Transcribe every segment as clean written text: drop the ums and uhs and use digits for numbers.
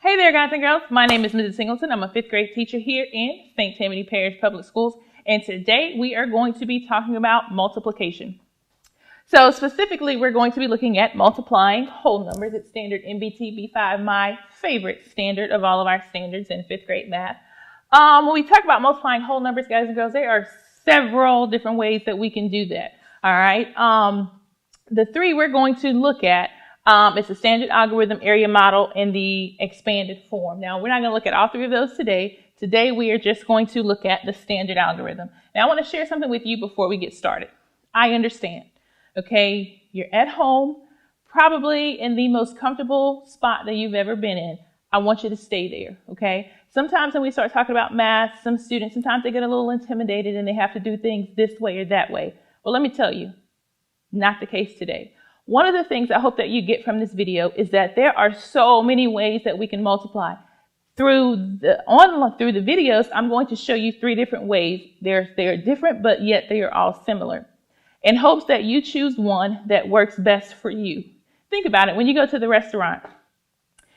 Hey there, guys and girls. My name is Mrs. Singleton. I'm a fifth grade teacher here in St. Tammany Parish Public Schools. And today we are going to be talking about multiplication. So specifically, we're going to be looking at multiplying whole numbers. It's standard MBT B5, my favorite standard of all of our standards in fifth grade math. When we talk about multiplying whole numbers, guys and girls, there are several different ways that we can do that. All right. The three we're going to look at, it's the standard algorithm, area model, and the expanded form. Now, we're not going to look at all three of those today. Today, we are just going to look at the standard algorithm. Now, I want to share something with you before we get started. I understand, okay? You're at home, probably in the most comfortable spot that you've ever been in. I want you to stay there, okay? Sometimes when we start talking about math, some students, sometimes they get a little intimidated and they have to do things this way or that way. Well, let me tell you, not the case today. One of the things I hope that you get from this video is that there are so many ways that we can multiply. Through the videos, I'm going to show you three different ways. They are different, but yet they are all similar. In hopes that you choose one that works best for you. Think about it. When you go to the restaurant,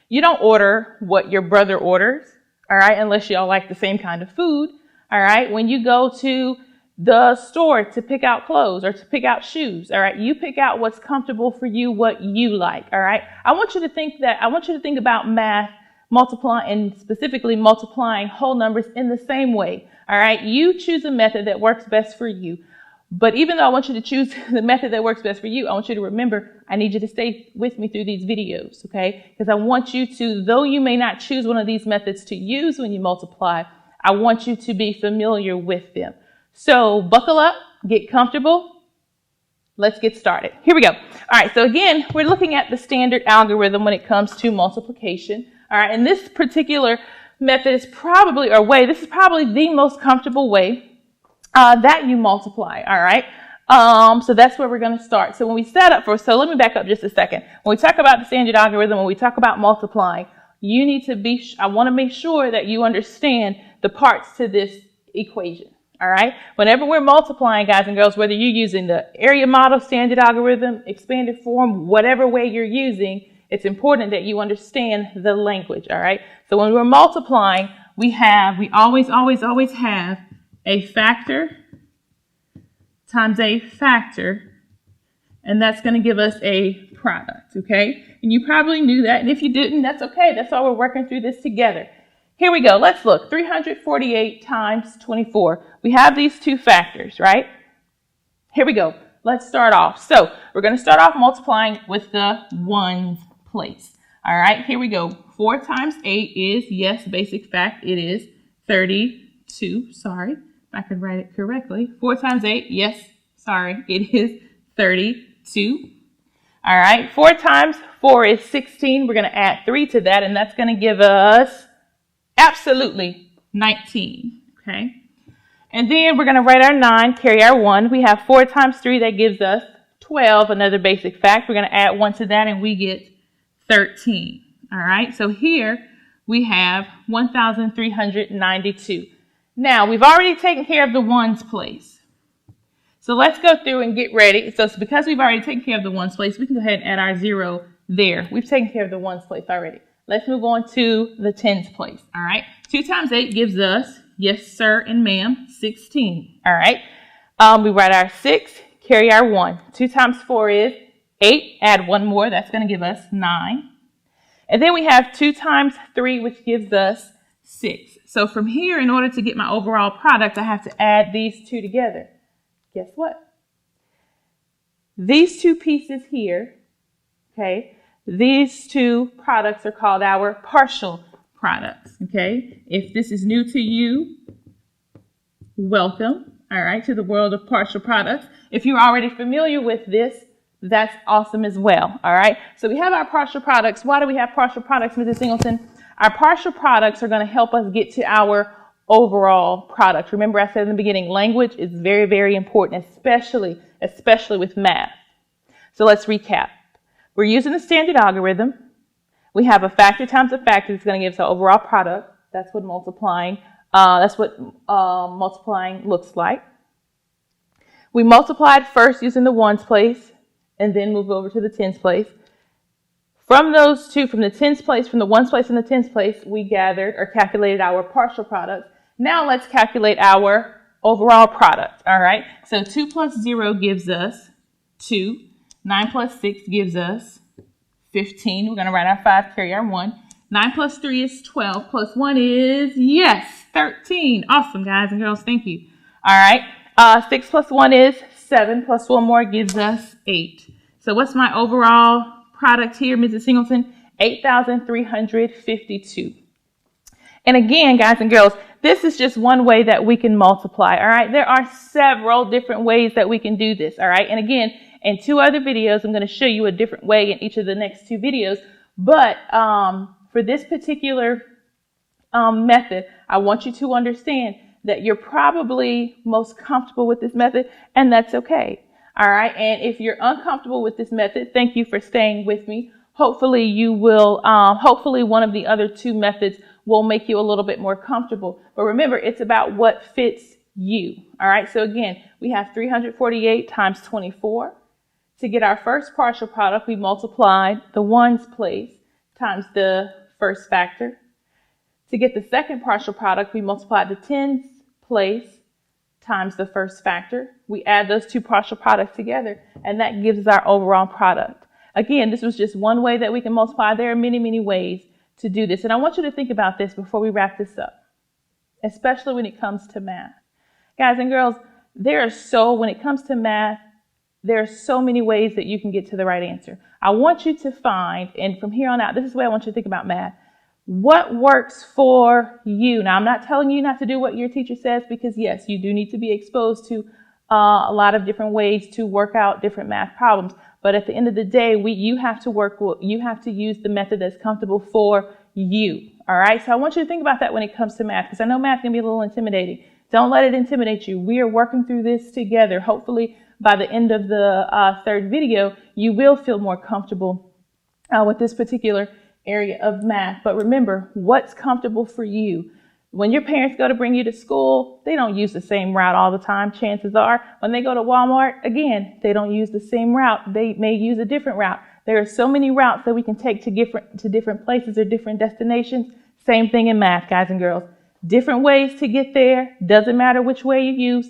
you don't order what your brother orders, all right, unless y'all like the same kind of food, all right? When you go to the store to pick out clothes or to pick out shoes, all right, you pick out what's comfortable for you, what you like, all right? I want you to think about math, and specifically multiplying whole numbers in the same way, all right? You choose a method that works best for you. But even though I want you to choose the method that works best for you, I want you to remember, I need you to stay with me through these videos, okay? Because I want you to, though you may not choose one of these methods to use when you multiply, I want you to be familiar with them. So buckle up, get comfortable. Let's get started. Here we go. All right, so again, we're looking at the standard algorithm when it comes to multiplication. All right, and this particular method is probably the most comfortable way that you multiply, all right? So that's where we're going to start. So when we so let me back up just a second. When we talk about the standard algorithm, when we talk about multiplying, I want to make sure that you understand the parts to this equation. All right. Whenever we're multiplying, guys and girls, whether you're using the area model, standard algorithm, expanded form, whatever way you're using, it's important that you understand the language. All right. So when we're multiplying, we always have a factor times a factor, and that's going to give us a product. Okay. And you probably knew that. And if you didn't, that's okay. That's why we're working through this together. Here we go. Let's look. 348 times 24. We have these two factors, right? Here we go. Let's start off. So we're going to start off multiplying with the ones place. All right, here we go. 4 times 8 is, yes, basic fact, it is 32. Sorry, if I could write it correctly. 4 times 8, yes, sorry, it is 32. All right, 4 times 4 is 16. We're going to add 3 to that, and that's going to give us absolutely 19, okay? And then we're going to write our 9, carry our 1. We have 4 times 3, that gives us 12, another basic fact. We're going to add 1 to that, and we get 13, all right? So here we have 1,392. Now, we've already taken care of the ones place. So let's go through and get ready. So because we've already taken care of the ones place, we can go ahead and add our 0 there. We've taken care of the ones place already. Let's move on to the tens place, all right? 2 times 8 gives us, yes, sir and ma'am, 16, all right? We write our 6, carry our 1. 2 times 4 is 8, add 1 more, that's going to give us 9. And then we have 2 times 3, which gives us 6. So from here, in order to get my overall product, I have to add these two together. Guess what? These two pieces here, okay, these two products are called our partial products, okay? If this is new to you, welcome, all right, to the world of partial products. If you're already familiar with this, that's awesome as well, all right? So we have our partial products. Why do we have partial products, Mrs. Singleton? Our partial products are going to help us get to our overall product. Remember, I said in the beginning, language is very, very important, especially with math. So let's recap. We're using the standard algorithm. We have a factor times a factor that's going to give us an overall product. That's what multiplying looks like. We multiplied first using the ones place and then move over to the tens place. From those two, from the tens place, from the ones place and the tens place, we gathered or calculated our partial product. Now let's calculate our overall product. All right. So 2 plus 0 gives us 2. 9 plus 6 gives us 15. We're going to write our 5, carry our 1. 9 plus 3 is 12. Plus 1 is, yes, 13. Awesome, guys and girls. Thank you. All right. 6 plus 1 is 7. Plus 1 more gives us 8. So what's my overall product here, Mrs. Singleton? 8,352. And again, guys and girls, this is just one way that we can multiply. All right. There are several different ways that we can do this. All right. And again, in 2 other videos, I'm going to show you a different way in each of the next 2 videos. But for this particular method, I want you to understand that you're probably most comfortable with this method, and that's okay. All right. And if you're uncomfortable with this method, thank you for staying with me. Hopefully you will, hopefully one of the other 2 methods will make you a little bit more comfortable. But remember, it's about what fits you. All right. So again, we have 348 times 24. To get our first partial product, we multiplied the ones place times the first factor. To get the second partial product, we multiplied the tens place times the first factor. We add those 2 partial products together, and that gives us our overall product. Again, this was just one way that we can multiply. There are many, many ways to do this. And I want you to think about this before we wrap this up, especially when it comes to math. Guys and girls, when it comes to math, there are so many ways that you can get to the right answer. I want you to find, and from here on out, this is the way I want you to think about math. What works for you? Now, I'm not telling you not to do what your teacher says, because yes, you do need to be exposed to a lot of different ways to work out different math problems. But at the end of the day, you have to use the method that's comfortable for you. All right. So I want you to think about that when it comes to math, because I know math can be a little intimidating. Don't let it intimidate you. We are working through this together. Hopefully by the end of the 3rd video, you will feel more comfortable with this particular area of math. But remember, what's comfortable for you? When your parents go to bring you to school, they don't use the same route all the time. Chances are when they go to Walmart, again, they don't use the same route. They may use a different route. There are so many routes that we can take to different places or different destinations. Same thing in math, guys and girls. Different ways to get there. Doesn't matter which way you use.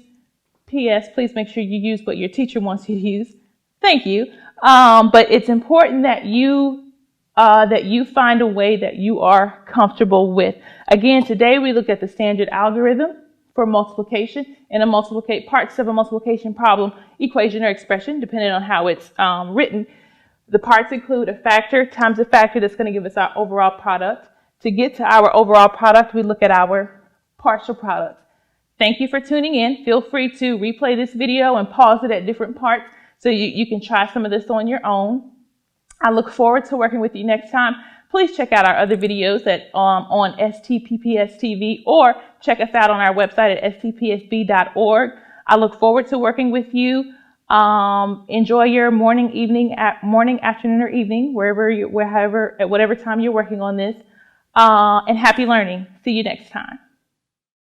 P.S. Please make sure you use what your teacher wants you to use. Thank you. But it's important that you find a way that you are comfortable with. Again, today we looked at the standard algorithm for multiplication and parts of a multiplication problem, equation, or expression, depending on how it's written. The parts include a factor times a factor that's going to give us our overall product. To get to our overall product, we look at our partial product. Thank you for tuning in. Feel free to replay this video and pause it at different parts so you can try some of this on your own. I look forward to working with you next time. Please check out our other videos on STPPS TV, or check us out on our website at stpsb.org. I look forward to working with you. Enjoy your morning, afternoon, or evening, at whatever time you're working on this. And happy learning. See you next time.